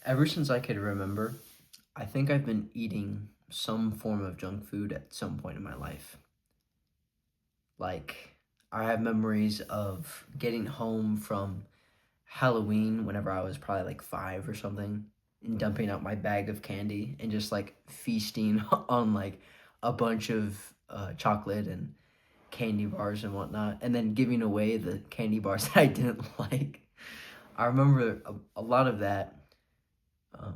Ever since I could remember, I think I've been eating some form of junk food at some point in my life. Like, I have memories of getting home from Halloween whenever I was probably like 5 or something and dumping out my bag of candy and just like feasting on like a bunch of chocolate and candy bars and whatnot, and then giving away the candy bars that I didn't like. I remember a lot of that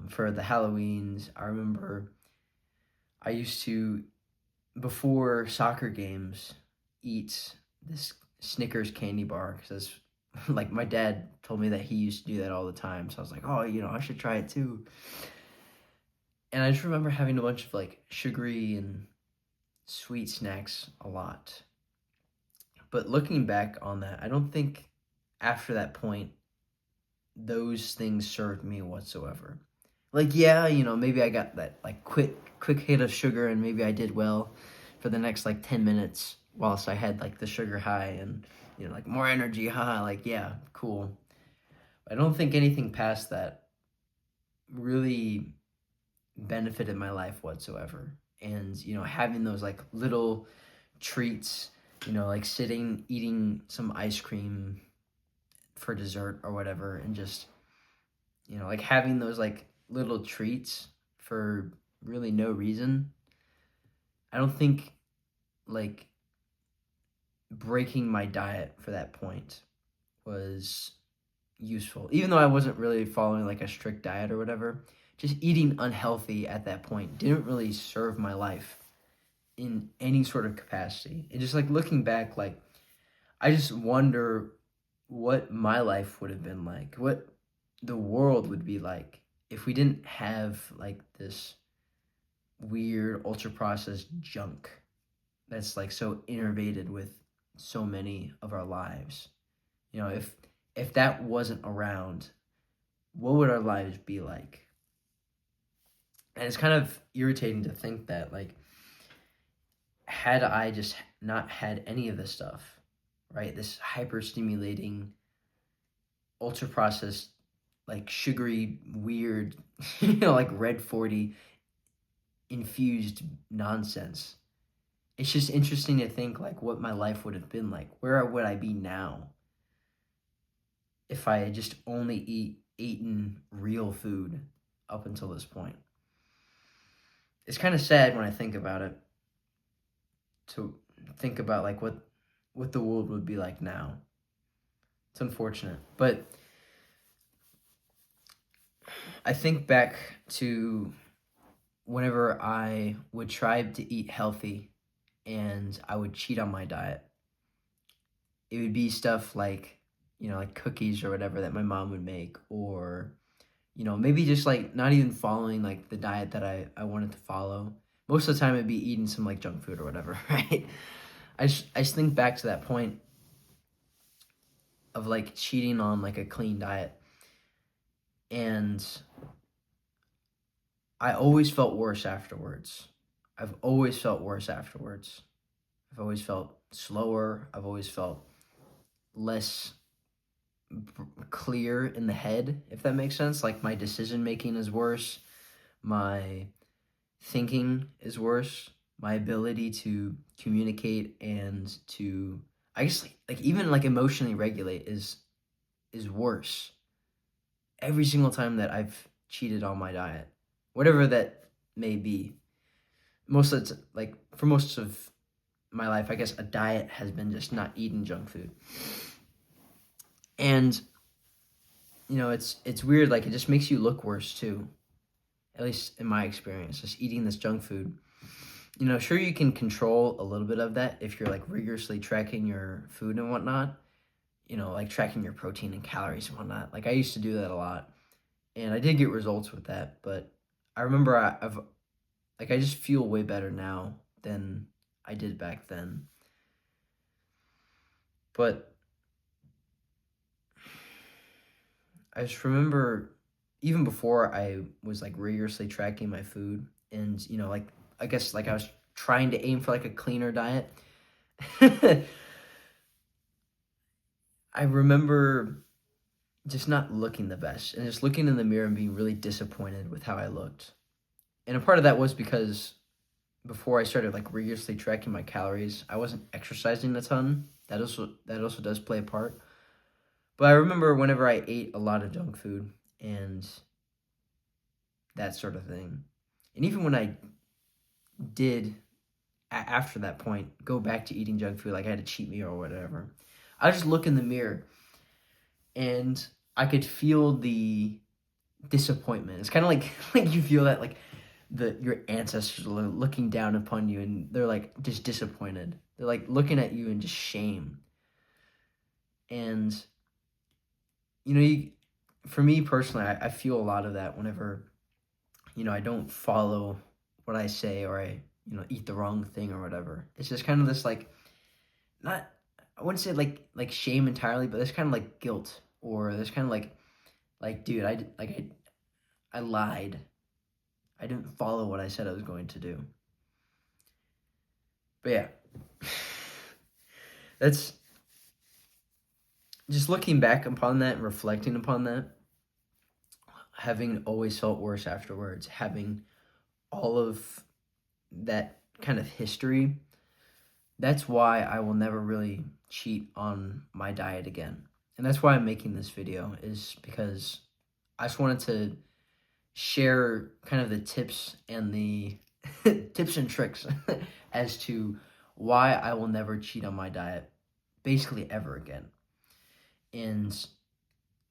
for the Halloweens. I remember I used to, before soccer games, eat this Snickers candy bar because like my dad told me that he used to do that all the time. So I was like, oh, I should try it too. And I just remember having a bunch of like sugary and sweet snacks a lot. But looking back on that, I don't think after that point those things served me whatsoever. Like, yeah, maybe I got that like quick hit of sugar and maybe I did well for the next like 10 minutes whilst I had like the sugar high and like more energy, haha, like yeah, cool. I don't think anything past that really benefited my life whatsoever. And having those like little treats, like sitting eating some ice cream for dessert or whatever, and just like having those like little treats for really no reason. I don't think like breaking my diet for that point was useful. Even though I wasn't really following like a strict diet or whatever, just eating unhealthy at that point didn't really serve my life in any sort of capacity. And just like looking back, like I just wonder what my life would have been like, what the world would be like if we didn't have like this weird ultra processed junk that's like so innervated with so many of our lives. If that wasn't around, what would our lives be like? And it's kind of irritating to think that like had I just not had any of this stuff, right? This hyper stimulating, ultra processed, like sugary, weird, like red 40 infused nonsense. It's just interesting to think like what my life would have been like. Where would I be now if I had just only eaten real food up until this point? It's kind of sad when I think about it, to think about like what the world would be like now. It's unfortunate, but I think back to whenever I would try to eat healthy and I would cheat on my diet. It would be stuff like, like cookies or whatever that my mom would make, or, maybe just like not even following like the diet that I wanted to follow. Most of the time it'd be eating some like junk food or whatever, right? I just think back to that point of like cheating on like a clean diet. And I always felt worse afterwards. I've always felt worse afterwards. I've always felt slower. I've always felt less clear in the head, if that makes sense. Like my decision making is worse. My thinking is worse. My ability to communicate and to, I guess, like even like emotionally regulate is worse every single time that I've cheated on my diet, whatever that may be. Most of it's like for most of my life, I guess a diet has been just not eating junk food. And it's weird, like it just makes you look worse too. At least in my experience, just eating this junk food. Sure, you can control a little bit of that if you're like rigorously tracking your food and whatnot, like tracking your protein and calories and whatnot. Like I used to do that a lot and I did get results with that, but I remember I just feel way better now than I did back then. But I just remember even before I was like rigorously tracking my food and like I guess like I was trying to aim for like a cleaner diet. I remember just not looking the best and just looking in the mirror and being really disappointed with how I looked. And a part of that was because before I started like rigorously tracking my calories, I wasn't exercising a ton. That also does play a part. But I remember whenever I ate a lot of junk food and that sort of thing. And even when I did after that point go back to eating junk food, like I had a cheat meal or whatever, I just look in the mirror and I could feel the disappointment. It's kind of like like you feel that like your ancestors are looking down upon you and they're like just disappointed. They're like looking at you in just shame. And for me personally, I feel a lot of that whenever I don't follow what I say, or I eat the wrong thing or whatever. It's just kind of this like, not, I wouldn't say like shame entirely, but there's kind of like guilt, or there's kind of like dude, I lied. I didn't follow what I said I was going to do. But yeah, that's just looking back upon that and reflecting upon that, having always felt worse afterwards, having all of that kind of history. That's why I will never really cheat on my diet again. And that's why I'm making this video, is because I just wanted to share kind of the tips and the tips and tricks as to why I will never cheat on my diet basically ever again. And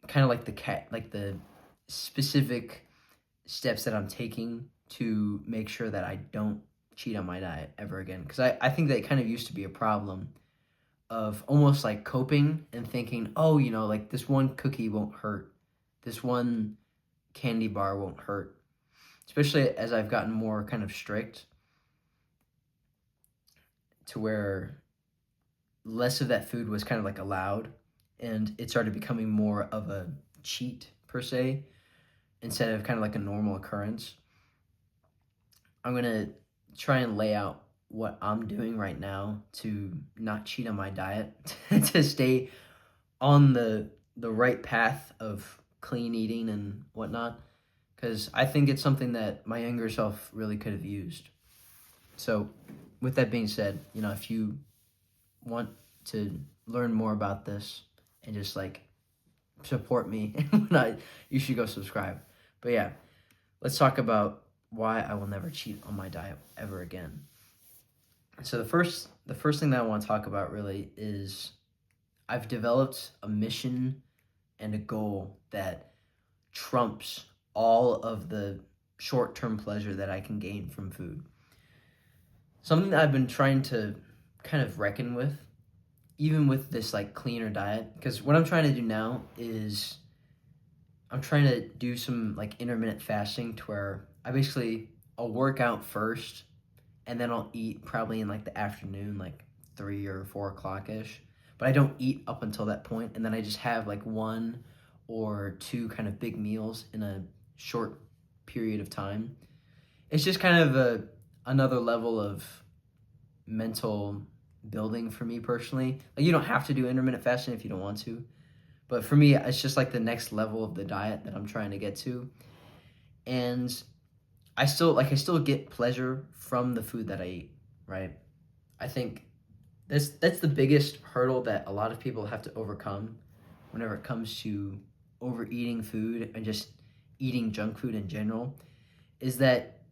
kind of like the specific steps that I'm taking to make sure that I don't cheat on my diet ever again. Because I think that kind of used to be a problem of almost like coping and thinking, oh, like this one cookie won't hurt. This one candy bar won't hurt. Especially as I've gotten more kind of strict, to where less of that food was kind of like allowed, and it started becoming more of a cheat per se, instead of kind of like a normal occurrence. I'm going to try and lay out what I'm doing right now to not cheat on my diet, to stay on the right path of clean eating and whatnot, because I think it's something that my younger self really could have used. So with that being said, if you want to learn more about this and just like support me, you should go subscribe. But yeah, let's talk about why I will never cheat on my diet ever again. So the first thing that I want to talk about really is I've developed a mission and a goal that trumps all of the short-term pleasure that I can gain from food. Something that I've been trying to kind of reckon with, even with this like cleaner diet, because what I'm trying to do now is I'm trying to do some like intermittent fasting, to where I'll work out first, and then I'll eat probably in like the afternoon, like 3 or 4 o'clock ish. But I don't eat up until that point, and then I just have like 1 or 2 kind of big meals in a short period of time. It's just kind of another level of mental building for me personally. Like, you don't have to do intermittent fasting if you don't want to, but for me, it's just like the next level of the diet that I'm trying to get to. And I still get pleasure from the food that I eat, right? I think that's the biggest hurdle that a lot of people have to overcome whenever it comes to overeating food and just eating junk food in general, is that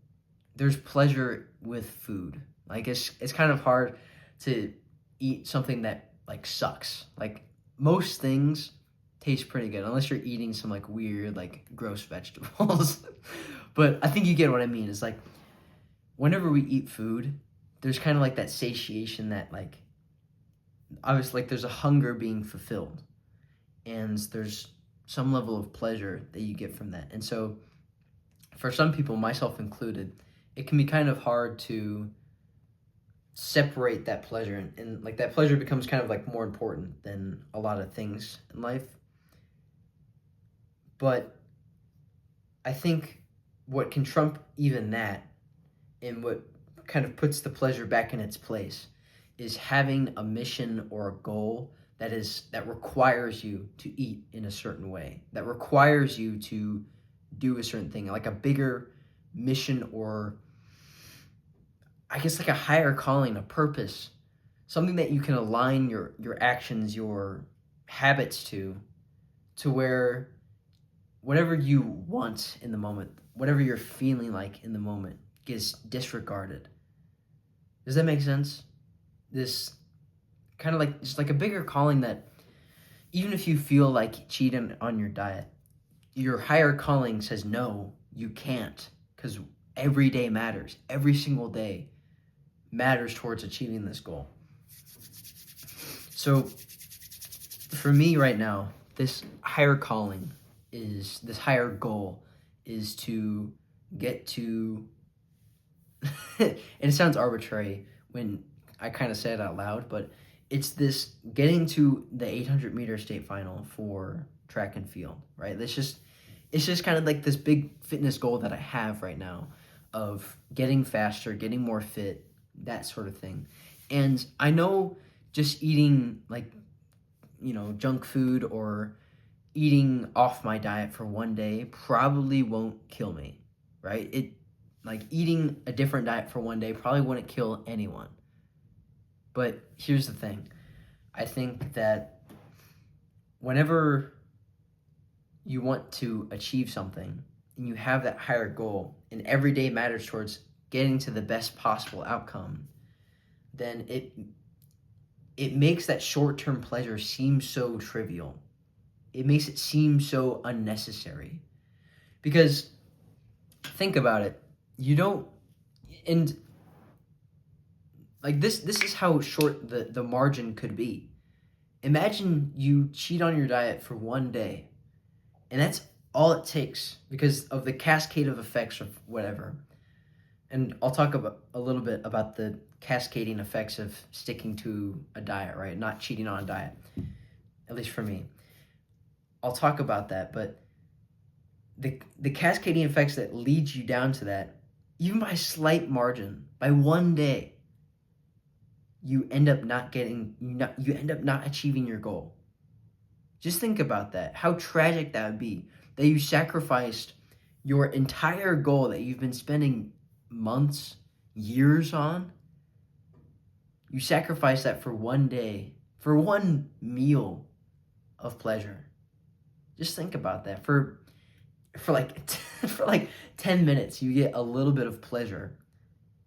there's pleasure with food. Like, it's kind of hard to eat something that like sucks. Like, most things taste pretty good unless you're eating some like weird, like gross vegetables. But I think you get what I mean. It's like whenever we eat food, there's kind of like that satiation, that like obviously like there's a hunger being fulfilled, and there's some level of pleasure that you get from that. And so for some people, myself included, it can be kind of hard to separate that pleasure, and like that pleasure becomes kind of like more important than a lot of things in life. But I think what can trump even that, and what kind of puts the pleasure back in its place, is having a mission or a goal that requires you to eat in a certain way, that requires you to do a certain thing, like a bigger mission, or I guess like a higher calling, a purpose, something that you can align your actions, your habits to where whatever you want in the moment, whatever you're feeling like in the moment gets disregarded. Does that make sense? This kind of like, it's like a bigger calling that even if you feel like cheating on your diet, your higher calling says, no, you can't, because every day matters. Every single day matters towards achieving this goal. So for me right now, this higher calling this higher goal is to get to, and it sounds arbitrary when I kind of say it out loud, but it's this getting to the 800-meter state final for track and field, right? It's just kind of like this big fitness goal that I have right now of getting faster, getting more fit, that sort of thing. And I know just eating like, junk food or eating off my diet for one day probably won't kill me, right? Like eating a different diet for one day probably wouldn't kill anyone. But here's the thing. I think that whenever you want to achieve something and you have that higher goal and every day matters towards getting to the best possible outcome, then it makes that short-term pleasure seem so trivial. It makes it seem so unnecessary. Because think about it. You don't, and like this is how short the margin could be. Imagine you cheat on your diet for one day, and that's all it takes because of the cascade of effects of whatever. And I'll talk about a little bit about the cascading effects of sticking to a diet, right? Not cheating on a diet, at least for me. I'll talk about that, but the cascading effects that leads you down to that, even by a slight margin, by one day, you end up not achieving your goal. Just think about that. How tragic that would be, that you sacrificed your entire goal that you've been spending months, years on. You sacrifice that for one day, for one meal of pleasure. Just think about that. For like for like 10 minutes, you get a little bit of pleasure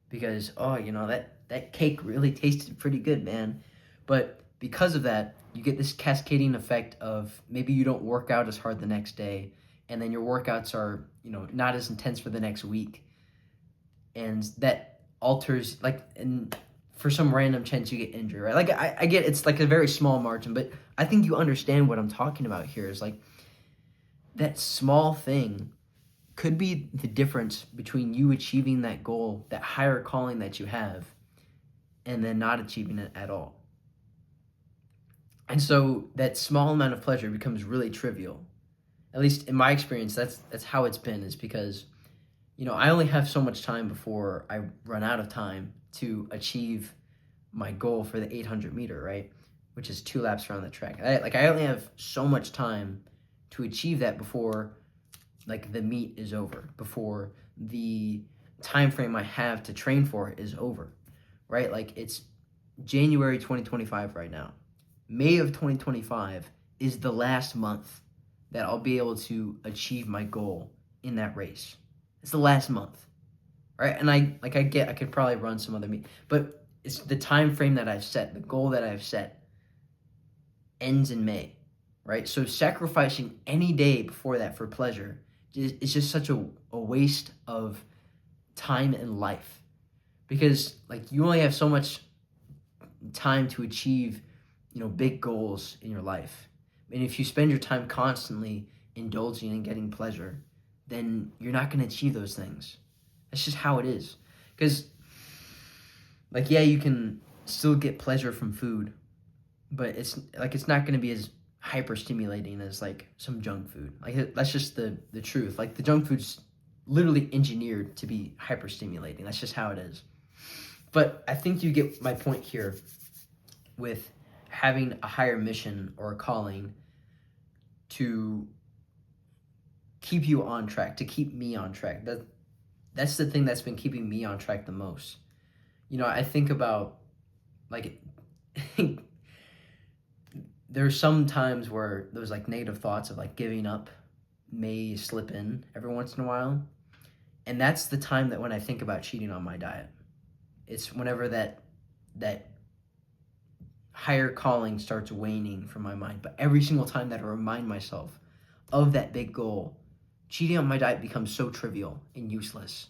because that cake really tasted pretty good, man. But because of that, you get this cascading effect of maybe you don't work out as hard the next day, and then your workouts are, not as intense for the next week. And that alters, and for some random chance you get injured, right? Like, I get it's like a very small margin, but I think you understand what I'm talking about here is like that small thing could be the difference between you achieving that goal, that higher calling that you have, and then not achieving it at all. And so that small amount of pleasure becomes really trivial. At least in my experience, that's how it's been, is because, I only have so much time before I run out of time to achieve my goal for the 800-meter, right? Which is 2 laps around the track. I only have so much time to achieve that before, the meet is over, before the time frame I have to train for it is over, right? It's January 2025 right now. May of 2025 is the last month that I'll be able to achieve my goal in that race. It's the last month, right? And I could probably run some other meet, but it's the time frame that I've set, the goal that I've set ends in May, right? So sacrificing any day before that for pleasure is just such a waste of time and life, because you only have so much time to achieve, big goals in your life. And if you spend your time constantly indulging and getting pleasure, then you're not going to achieve those things. That's just how it is. Because, you can still get pleasure from food, but it's not going to be as hyper stimulating as some junk food. That's just the truth. The junk food's literally engineered to be hyper stimulating. That's just how it is. But I think you get my point here with having a higher mission or a calling to keep you on track, to keep me on track. That's the thing that's been keeping me on track the most. I think about, like, there's some times where those like negative thoughts of like giving up may slip in every once in a while. And that's the time that when I think about cheating on my diet. It's whenever that higher calling starts waning from my mind. But every single time that I remind myself of that big goal, cheating on my diet becomes so trivial and useless.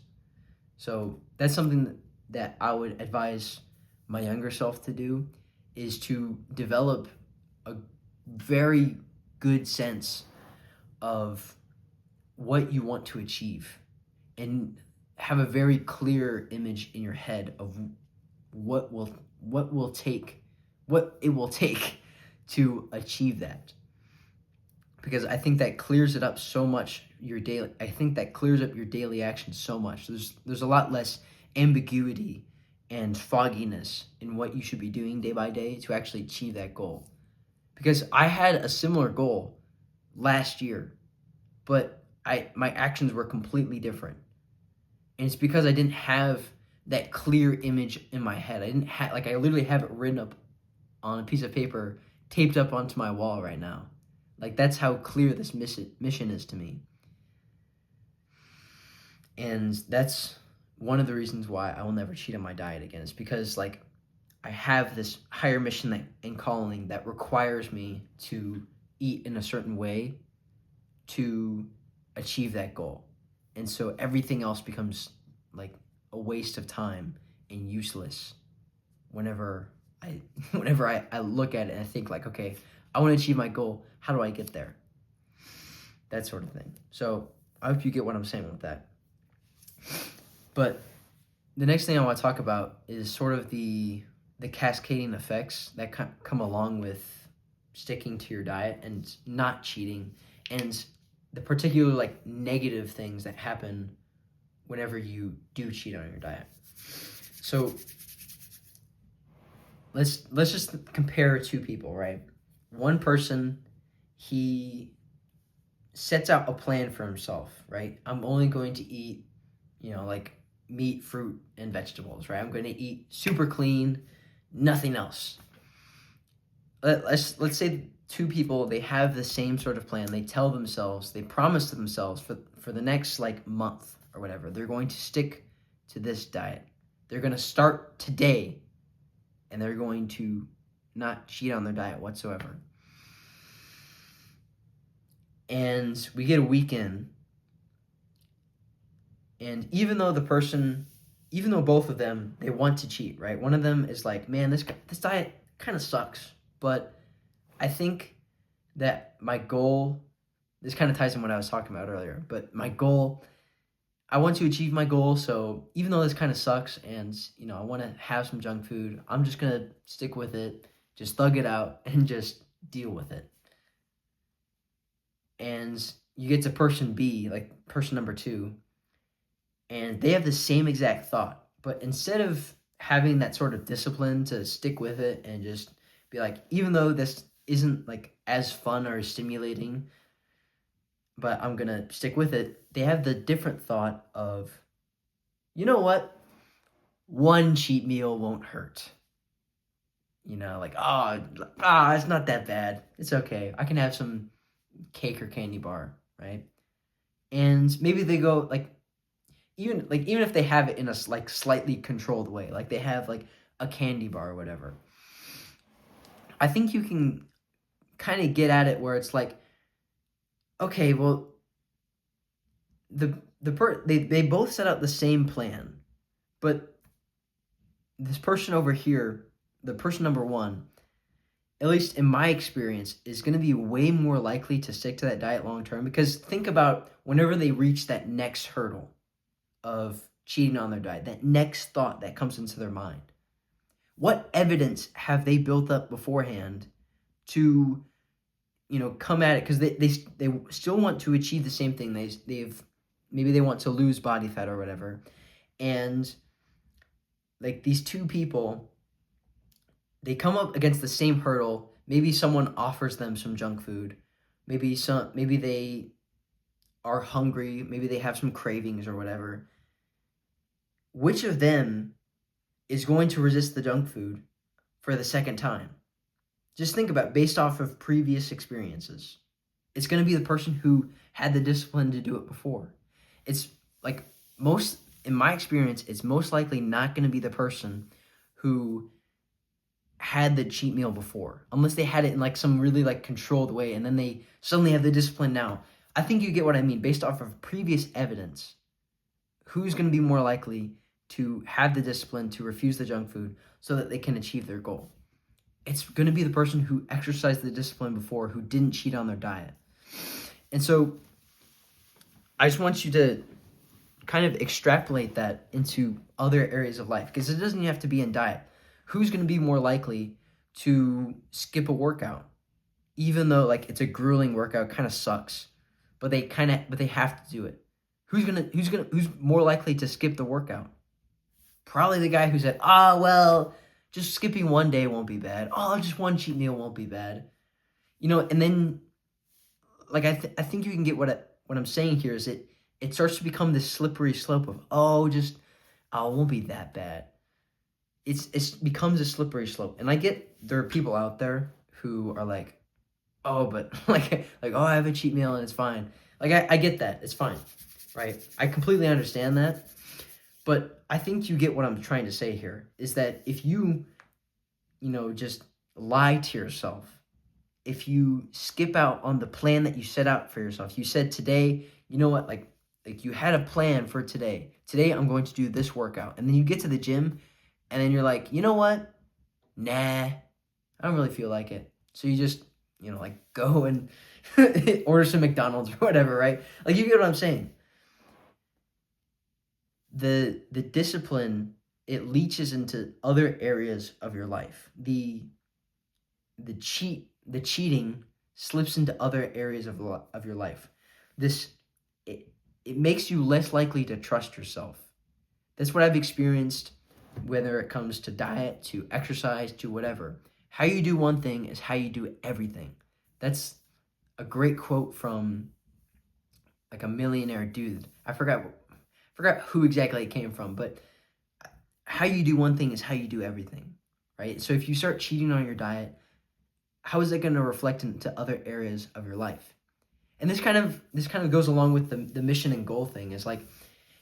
So that's something that I would advise my younger self to do, is to develop a very good sense of what you want to achieve and have a very clear image in your head of what it will take to achieve that. Because I think that clears it up so much. I think that clears up your daily actions so much. There's a lot less ambiguity and fogginess in what you should be doing day by day to actually achieve that goal. Because I had a similar goal last year, but my actions were completely different. And it's because I didn't have that clear image in my head. I literally have it written up on a piece of paper, taped up onto my wall right now. Like, that's how clear this mission is to me. And that's one of the reasons why I will never cheat on my diet again. It's because, like, I have this higher mission and calling that requires me to eat in a certain way to achieve that goal. And so everything else becomes like a waste of time and useless whenever I look at it and I think like, okay, I want to achieve my goal. How do I get there? That sort of thing. So I hope you get what I'm saying with that. But the next thing I want to talk about is sort of the cascading effects that come along with sticking to your diet and not cheating, and the particular like negative things that happen whenever you do cheat on your diet. So let's just compare two people, right? One person, he sets out a plan for himself, right? I'm only going to eat, like meat, fruit, and vegetables, right? I'm going to eat super clean, nothing else. Let's say two people, they have the same sort of plan. They promise to themselves for the next like month or whatever, they're going to stick to this diet. They're going to start today, and they're going to not cheat on their diet whatsoever. And we get a weekend, and even though both of them, they want to cheat, right? One of them is like, man, this diet kind of sucks, but I think that my goal, this kind of ties in what I was talking about earlier, but my goal, I want to achieve my goal, so even though this kind of sucks and, I want to have some junk food, I'm just going to stick with it, just thug it out, and just deal with it. And you get to person B, like person number 2, and they have the same exact thought, but instead of having that sort of discipline to stick with it and just be like, even though this isn't like as fun or stimulating, but I'm going to stick with it, they have the different thought of, you know what? One cheat meal won't hurt. Like, it's not that bad. It's okay. I can have some cake or candy bar, right? And maybe they go like, even if they have it in a like slightly controlled way, like they have like a candy bar or whatever, I think you can kind of get at it where it's like, okay, well, they both set out the same plan, but this person over here, the person number 1, at least in my experience, is going to be way more likely to stick to that diet long term. Because think about whenever they reach that next hurdle of cheating on their diet, that next thought that comes into their mind, what evidence have they built up beforehand to, come at it? Because they still want to achieve the same thing. Maybe they want to lose body fat or whatever, and like these two people, they come up against the same hurdle. Maybe someone offers them some junk food. Maybe they are hungry, maybe they have some cravings or whatever. Which of them is going to resist the junk food for the second time? Just think about it, based off of previous experiences. It's going to be the person who had the discipline to do it before. It's like most, in my experience, it's most likely not going to be the person who had the cheat meal before, unless they had it in like some really like controlled way and then they suddenly have the discipline now. I think you get what I mean. Based off of previous evidence, who's going to be more likely to have the discipline to refuse the junk food so that they can achieve their goal? It's going to be the person who exercised the discipline before, who didn't cheat on their diet. And so I just want you to kind of extrapolate that into other areas of life, because it doesn't have to be in diet. Who's going to be more likely to skip a workout, even though like it's a grueling workout, kind of sucks, but they have to do it? Who's more likely to skip the workout? Probably the guy who said, well, just skipping one day won't be bad. Oh, just one cheat meal won't be bad. And then like I think you can get what I'm saying here is it starts to become this slippery slope of, it won't be that bad. It becomes a slippery slope. And I get there are people out there who are like, but like, I have a cheat meal and it's fine. Like, I get that. It's fine, right? I completely understand that. But I think you get what I'm trying to say here, is that if you, just lie to yourself, if you skip out on the plan that you set out for yourself, you said today, you know what, like you had a plan for today. Today I'm going to do this workout. And then you get to the gym and then you're like, you know what? Nah, I don't really feel like it. So you just, go and order some McDonald's or whatever, right? Like, you get what I'm saying. The discipline, it leaches into other areas of your life. The cheating slips into other areas of your life. It makes you less likely to trust yourself. That's what I've experienced, whether it comes to diet, to exercise, to whatever. How you do one thing is how you do everything. That's a great quote from like a millionaire dude. I forgot who exactly it came from, but how you do one thing is how you do everything, right? So if you start cheating on your diet, how is that going to reflect into other areas of your life? And this kind of goes along with the mission and goal thing. Is like,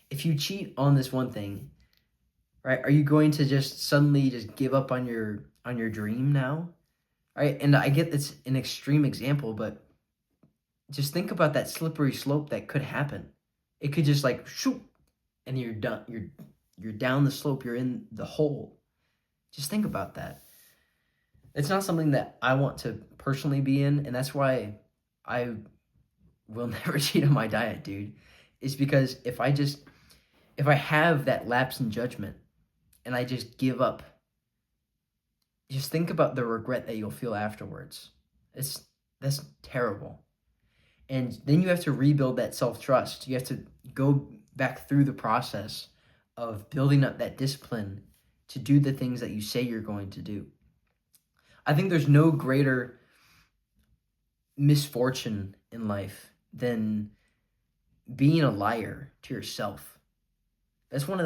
if you cheat on this one thing, right, are you going to just suddenly just give up on your dream now? Right? And I get it's an extreme example, but just think about that slippery slope that could happen. It could just like shoot, and you're done. You're down the slope. You're in the hole. Just think about that. It's not something that I want to personally be in, and that's why I will never cheat on my diet, dude. Is because if I have that lapse in judgment and I just give up, just think about the regret that you'll feel afterwards. That's terrible. And then you have to rebuild that self-trust. You have to go back through the process of building up that discipline to do the things that you say you're going to do. I think there's no greater misfortune in life than being a liar to yourself. That's one of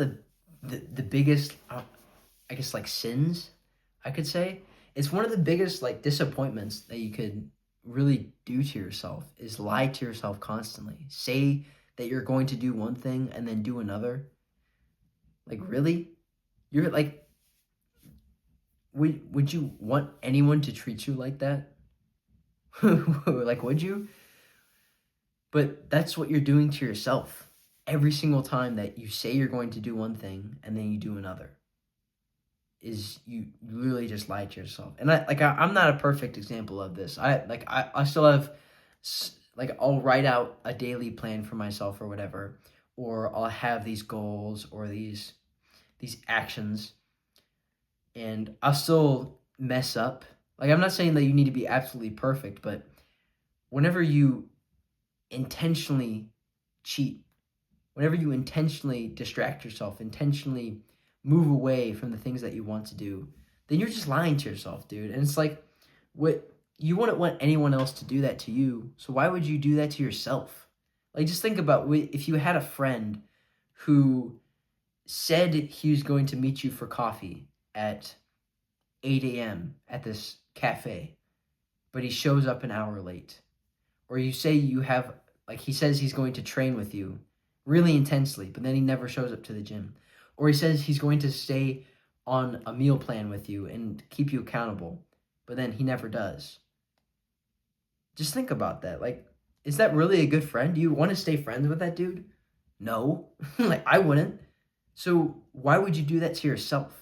the biggest, I guess, like sins, I could say. It's one of the biggest like disappointments that you could really do to yourself, is lie to yourself constantly. Say that you're going to do one thing and then do another. Like, really? You're like, would you want anyone to treat you like that? Like, would you? But that's what you're doing to yourself every single time that you say you're going to do one thing and then you do another. Is you really just lie to yourself. And I'm not a perfect example of this. I still have, like, I'll write out a daily plan for myself or whatever, or I'll have these goals or these actions, and I'll still mess up. Like, I'm not saying that you need to be absolutely perfect, but whenever you intentionally cheat, whenever you intentionally distract yourself, intentionally move away from the things that you want to do, then you're just lying to yourself, dude. And it's like, what, you wouldn't want anyone else to do that to you. So why would you do that to yourself? Like, just think about if you had a friend who said he was going to meet you for coffee at 8 a.m. at this cafe, but he shows up an hour late. Or you say you have, like, he says he's going to train with you really intensely, but then he never shows up to the gym. Or he says he's going to stay on a meal plan with you and keep you accountable, but then he never does. Just think about that. Like, is that really a good friend? Do you want to stay friends with that dude? No. Like, I wouldn't. So why would you do that to yourself?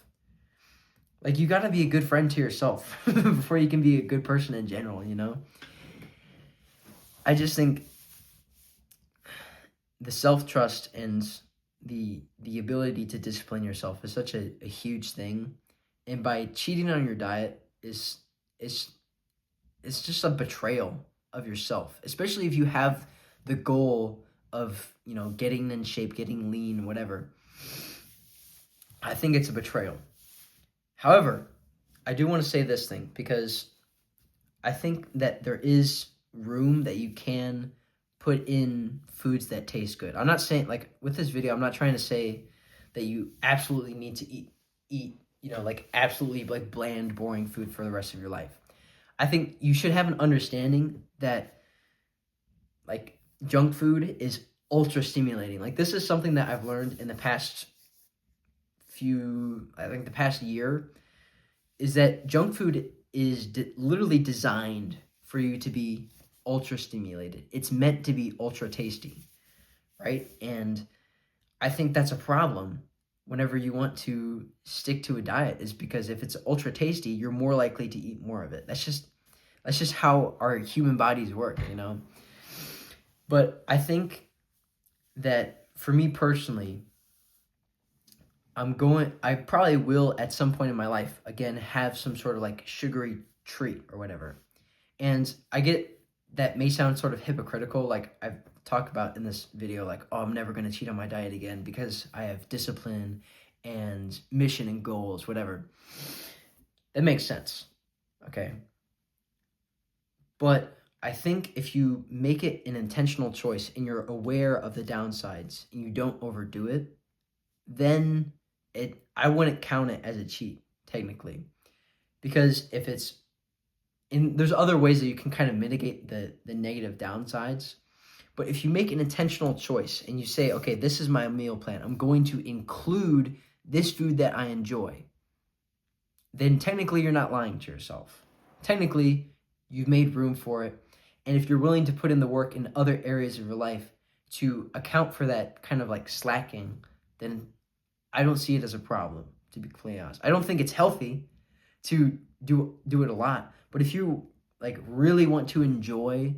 Like, you got to be a good friend to yourself before you can be a good person in general, you know? I just think the self-trust and the ability to discipline yourself is such a huge thing. And by cheating on your diet is it's just a betrayal of yourself, especially if you have the goal of, you know, getting in shape, getting lean, whatever. I think it's a betrayal. However, I do want to say this thing because I think that there is room that you can put in foods that taste good. I'm not saying, like, with this video, I'm not trying to say that you absolutely need to eat, you know, like, absolutely, like, bland, boring food for the rest of your life. I think you should have an understanding that, like, junk food is ultra stimulating. Like, this is something that I've learned in the past the past year, is that junk food is literally designed for you to be ultra stimulated. It's meant to be ultra tasty, right? And I think that's a problem whenever you want to stick to a diet, is because if it's ultra tasty, you're more likely to eat more of it. That's just how our human bodies work, you know? But I think that for me personally, I probably will at some point in my life, again, have some sort of like sugary treat or whatever. And I get that may sound sort of hypocritical, like I've talked about in this video, like, oh, I'm never going to cheat on my diet again because I have discipline and mission and goals, whatever. That makes sense, okay? But I think if you make it an intentional choice and you're aware of the downsides and you don't overdo it, then I wouldn't count it as a cheat, technically. Because if it's, and there's other ways that you can kind of mitigate the negative downsides. But if you make an intentional choice and you say, okay, this is my meal plan, I'm going to include this food that I enjoy, then technically you're not lying to yourself. Technically, you've made room for it. And if you're willing to put in the work in other areas of your life to account for that kind of like slacking, then I don't see it as a problem, to be completely honest. I don't think it's healthy to do it a lot. But if you like really want to enjoy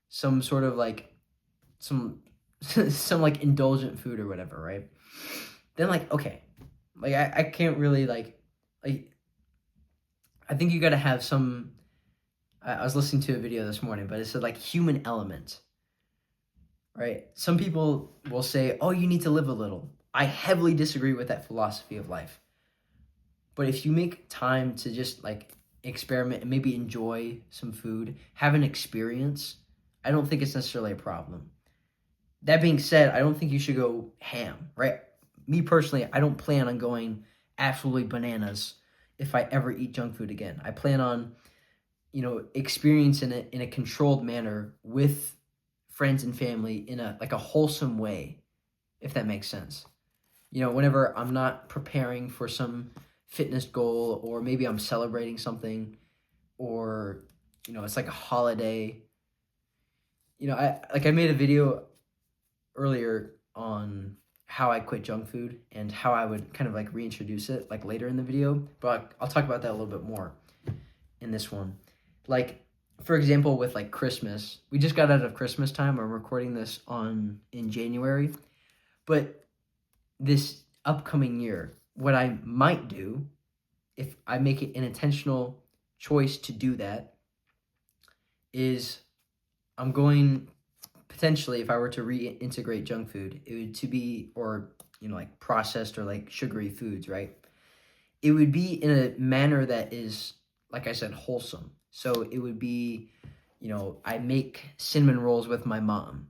some sort of like some like indulgent food or whatever, right? Then like, okay, like I can't really like I think you got to have some. I was listening to a video this morning, but it said like human element, right? Some people will say, oh, you need to live a little. I heavily disagree with that philosophy of life. But if you make time to just like experiment and maybe enjoy some food, have an experience, I don't think it's necessarily a problem. That being said, I don't think you should go ham, right? Me personally, I don't plan on going absolutely bananas if I ever eat junk food again. I plan on, you know, experiencing it in a controlled manner with friends and family in a like a wholesome way, if that makes sense. You know, whenever I'm not preparing for some fitness goal, or maybe I'm celebrating something, or, you know, it's like a holiday. You know, I made a video earlier on how I quit junk food and how I would kind of like reintroduce it like later in the video, but I'll talk about that a little bit more in this one. Like, for example, with like Christmas, we just got out of Christmas time. I'm recording this in January, but this upcoming year, what I might do, if I make it an intentional choice to do that, is I'm going, potentially, if I were to reintegrate junk food, it would to be, or, you know, like processed or like sugary foods, right? it would be in a manner that is, like I said, wholesome. So it would be, I make cinnamon rolls with my mom,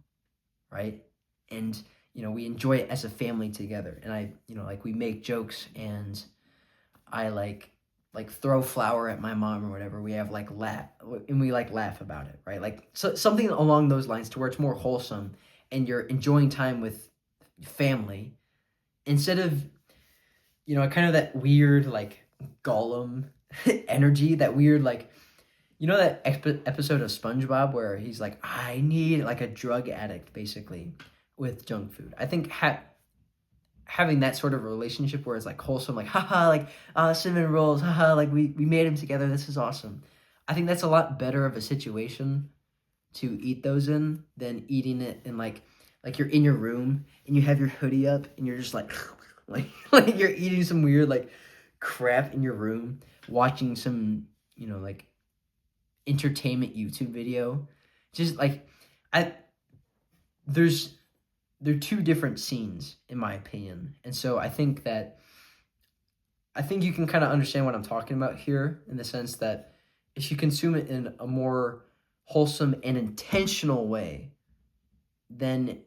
right? And, we enjoy it as a family together. And like we make jokes, and I like throw flour at my mom or whatever. We have like laugh, and we like laugh about it, right? Like something along those lines, to where it's more wholesome and you're enjoying time with family, instead of, kind of that weird like Gollum energy, that weird like, that episode of SpongeBob where he's like, I need, like a drug addict basically with junk food. I think having that sort of relationship where it's like wholesome, like haha, like cinnamon rolls, haha, like we made them together, this is awesome. I think that's a lot better of a situation to eat those in than eating it in like you're in your room and you have your hoodie up and you're just like like you're eating some weird like crap in your room, watching some, like entertainment YouTube video. Just like I there's they're two different scenes in my opinion. And so I think you can kind of understand what I'm talking about here, in the sense that if you consume it in a more wholesome and intentional way, then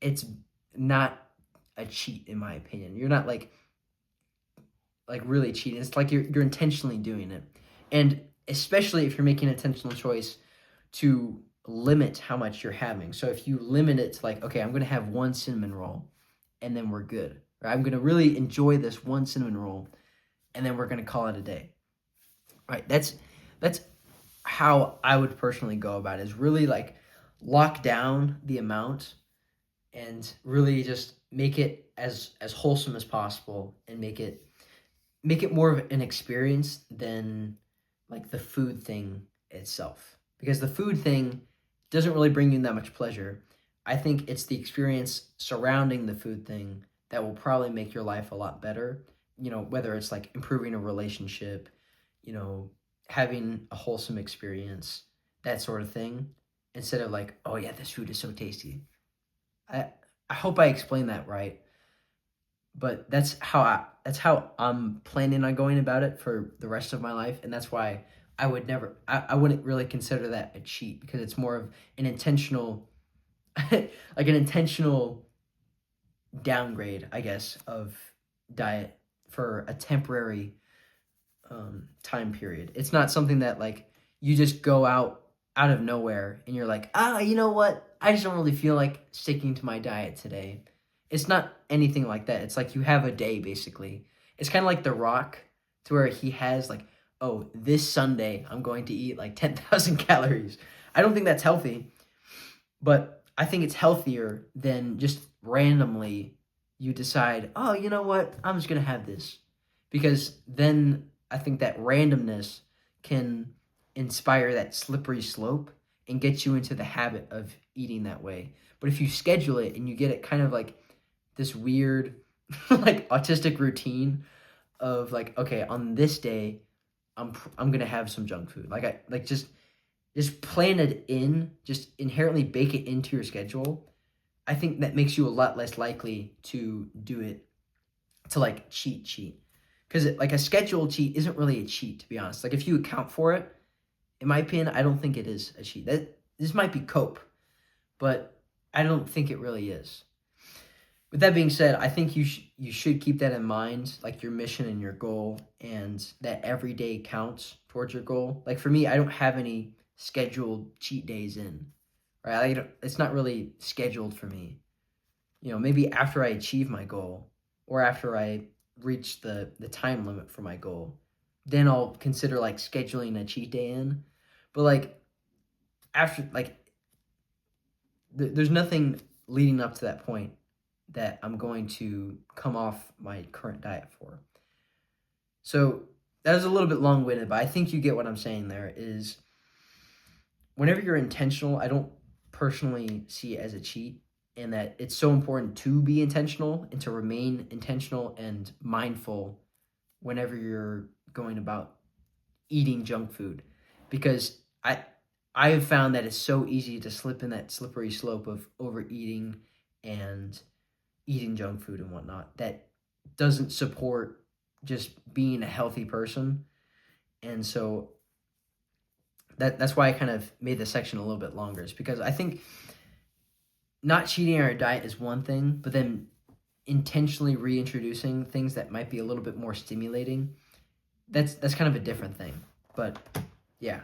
it's not a cheat in my opinion. You're not like really cheating. It's like you're intentionally doing it. And especially if you're making an intentional choice to limit how much you're having. So if you limit it to like, okay, I'm going to have one cinnamon roll and then we're good. Or I'm going to really enjoy this one cinnamon roll and then we're going to call it a day. Right? That's how I would personally go about it, is really like lock down the amount and really just make it as wholesome as possible, and make it more of an experience than like the food thing itself. Because the food thing doesn't really bring you that much pleasure. I think it's the experience surrounding the food thing that will probably make your life a lot better. Whether it's like improving a relationship, having a wholesome experience, that sort of thing, instead of like, oh yeah, this food is so tasty. I hope I explained that right. But that's how I'm planning on going about it for the rest of my life, and that's why I wouldn't really consider that a cheat, because it's more of an intentional like an intentional downgrade, I guess, of diet for a temporary time period. It's not something that like you just go out of nowhere and you're like, you know what? I just don't really feel like sticking to my diet today. It's not anything like that. It's like you have a day, basically. It's kind of like The Rock, to where he has like, oh, this Sunday I'm going to eat like 10,000 calories. I don't think that's healthy, but I think it's healthier than just randomly you decide, oh, you know what? I'm just going to have this. Because then I think that randomness can inspire that slippery slope and get you into the habit of eating that way. But if you schedule it and you get it kind of like this weird like autistic routine of like, okay, on this day I'm going to have some junk food. Like I like just plan it in, just inherently bake it into your schedule. I think that makes you a lot less likely to do it, to like cheat. Because like a scheduled cheat isn't really a cheat, to be honest. Like if you account for it, in my opinion, I don't think it is a cheat. This might be cope, but I don't think it really is. With that being said, I think you should keep that in mind, like your mission and your goal, and that every day counts towards your goal. Like for me, I don't have any scheduled cheat days in, right? It's not really scheduled for me. Maybe after I achieve my goal, or after I reach the time limit for my goal, then I'll consider like scheduling a cheat day in. But like after, like there's nothing leading up to that point that I'm going to come off my current diet for. So that was a little bit long-winded, but I think you get what I'm saying there. Is whenever you're intentional, I don't personally see it as a cheat, and that it's so important to be intentional and to remain intentional and mindful whenever you're going about eating junk food. Because I have found that it's so easy to slip in that slippery slope of overeating and eating junk food and whatnot that doesn't support just being a healthy person. And so that's why I kind of made this section a little bit longer, is because I think not cheating on our diet is one thing, but then intentionally reintroducing things that might be a little bit more stimulating, that's kind of a different thing. But yeah,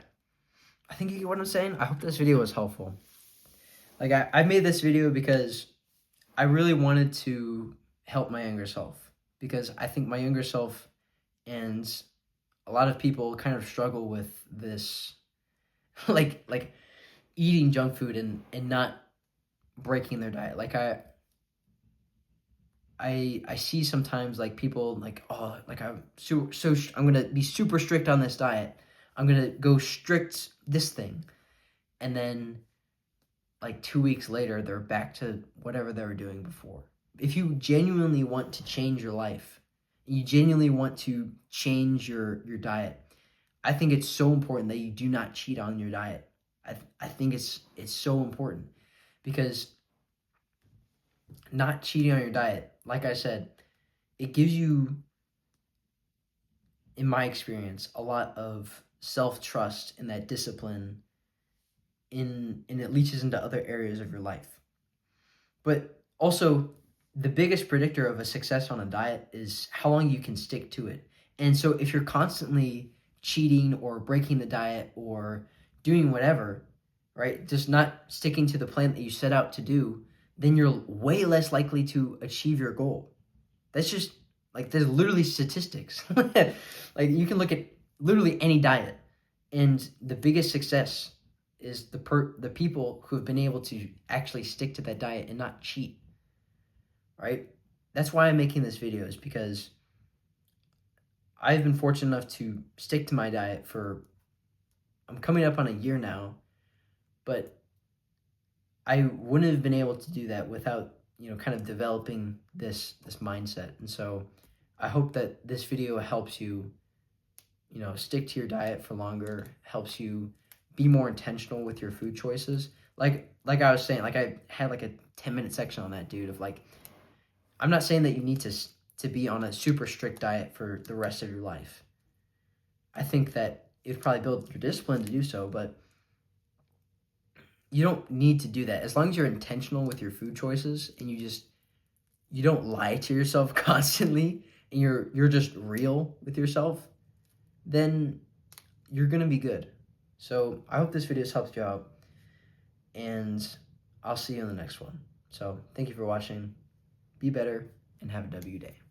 I think you get what I'm saying. I hope this video was helpful. Like, I made this video because I really wanted to help my younger self, because I think my younger self and a lot of people kind of struggle with this, like eating junk food and not breaking their diet. Like, I see sometimes, like, people like, oh, like, I'm gonna be super strict on this diet. I'm gonna go strict this thing, and then like 2 weeks later they're back to whatever they were doing before. If you genuinely want to change your life, you genuinely want to change your diet, I think it's so important that you do not cheat on your diet. I think it's so important, because not cheating on your diet, like I said, it gives you, in my experience, a lot of self-trust and that discipline, and it leaches into other areas of your life. But also, the biggest predictor of a success on a diet is how long you can stick to it. And so if you're constantly cheating or breaking the diet or doing whatever, right, just not sticking to the plan that you set out to do, then you're way less likely to achieve your goal. That's just, like, there's literally statistics. Like, you can look at literally any diet, and the biggest success is the people who have been able to actually stick to that diet and not cheat, right? That's why I'm making this video, is because I've been fortunate enough to stick to my diet for, I'm coming up on a year now, but I wouldn't have been able to do that without, kind of developing this mindset. And so I hope that this video helps you, stick to your diet for longer, helps you be more intentional with your food choices. Like I was saying, like, I had like a 10-minute section on that, dude, of like, I'm not saying that you need to be on a super strict diet for the rest of your life. I think that it'd probably build your discipline to do so, but you don't need to do that. As long as you're intentional with your food choices and you don't lie to yourself constantly, and you're just real with yourself, then you're gonna be good. So I hope this video has helped you out, and I'll see you in the next one. So thank you for watching. Be better and have a W day.